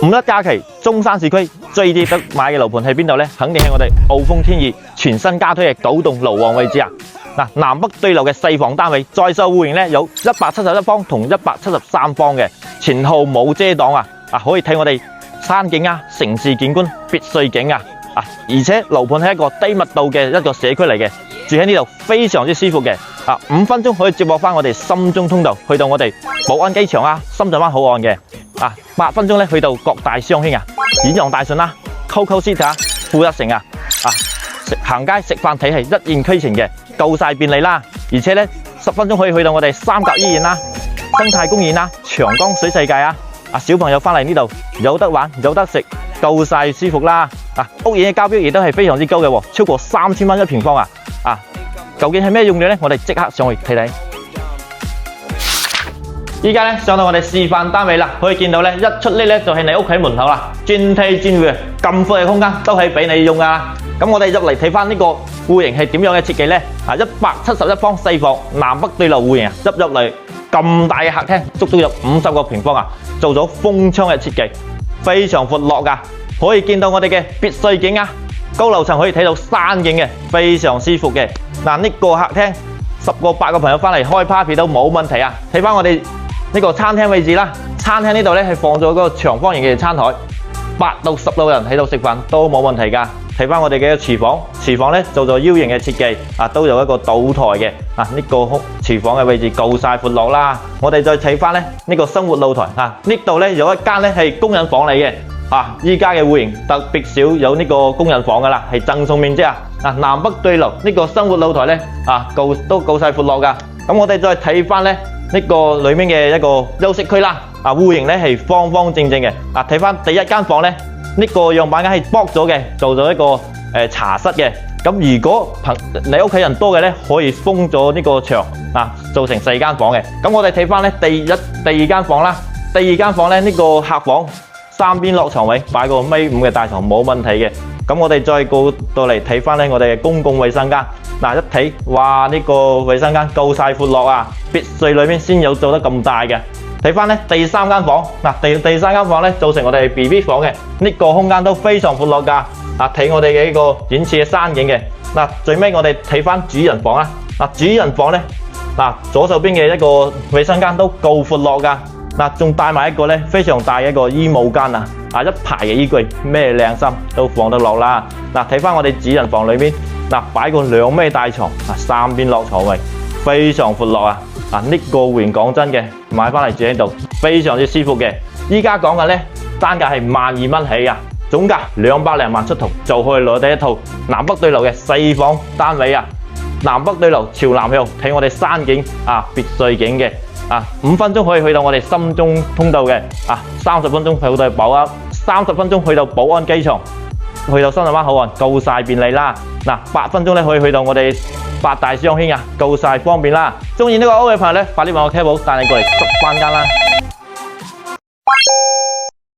五一假期，中山市區最值得買嘅樓盤喺邊度呢？肯定係我哋傲風天意全新加推嘅9棟樓王位置啊！嗱，南北對流嘅4房單位，在售戶型咧有171方同173方嘅，前後冇遮擋啊！可以睇我哋山景啊、城市景觀、別墅景啊！而且樓盤係一個低密度嘅一個社區嚟嘅，住喺呢度非常之舒服嘅。5分鐘可以接駁翻我哋深中通道，去到我哋寶安機場啊、深圳灣口岸嘅。8分鐘咧去到各大商圈啊、遠洋大順啦、COCO City 啊、富一城啊，行街食飯睇戲一應俱全嘅，夠晒便利啦。而且咧10分鐘可以去到我哋三甲醫院啦、生態公園啦、長江水世界啊。小朋友翻嚟呢度有得玩有得食，夠晒舒服啦。屋苑嘅交標亦都係非常之高嘅，超過3000蚊1平方啊！究竟係咩用料呢？我哋即刻上去睇睇。依家咧上到我哋示範單位啦，可以見到咧一出呢咧就係你屋企門口啦，專梯專戶咁闊嘅空間都係俾你用噶。咁我哋入嚟睇翻呢個戶型係點樣嘅設計呢？171方4房南北對流戶型入嚟咁大嘅客廳，足足有50個平方啊！做咗封窗嘅設計，非常闊落噶，可以見到我哋嘅別墅景啊，高樓層可以睇到山景嘅，非常舒服嘅。呢個客廳10個8個朋友翻嚟開 party 都冇問題啊！睇翻我哋呢個餐廳位置啦，餐廳呢度咧係放咗嗰個長方形嘅餐台，8到16人喺度食飯都冇問題噶。睇翻我哋嘅廚房，廚房咧做咗 U 型嘅設計，都有一個倒台嘅，呢個廚房嘅位置夠晒闊落啦。我哋再睇翻咧呢個生活露台，呢度咧有一間咧係工人房嚟嘅，依家嘅戶型特別少有呢個工人房噶啦，係贈送面積啊。南北對流呢個生活露台咧都夠晒闊落噶。咁我哋再睇翻咧呢個裏面嘅一個休息區啦，戶型咧係方方正正嘅。睇翻第一間房咧，呢個樣板間係剝咗嘅，做咗一個茶室嘅。咁如果你屋企人多嘅咧，可以封咗呢個牆做成4間房嘅。咁我哋睇翻咧第二間房啦，第二間房咧呢個客房3邊落床位，擺個1.5米嘅大床冇問題嘅。咁我哋再過到嚟睇翻咧我哋嘅公共衛生間，一睇哇呢個衛生間夠晒闊落啊！別墅裏面先有做得咁大嘅。睇翻咧第三間房，第三間房咧做成我哋 BB 房嘅，呢個空間都非常闊落噶。睇我哋嘅呢個遠處嘅山景嘅。最尾我哋睇翻主人房啦。主人房咧左手邊嘅一個衛生間都夠闊落噶。仲帶埋一個咧非常大嘅一個衣帽間啊！一排嘅衣櫃，咩靚衫都放得落啦。睇翻我哋主人房裏面，擺個2米大床，3邊落床位，非常闊落啊！呢個戶型講真嘅，買翻嚟住喺度非常之舒服嘅。依家講緊咧單價係12,000蚊起啊，總價200零萬出頭就可以攞第一套南北對流嘅4房單位啊！南北對流朝南向睇我哋山景別墅景嘅。5分鐘可以去到我哋深中通道嘅，30分鐘去到寶安，30分鐘去到寶安機場，去到深圳灣口岸夠晒便利啦。8分鐘咧可以去到我哋8大商圈夠晒方便啦。中意呢個屋嘅朋友咧，快啲揾我 K 寶帶你過嚟執翻間啦。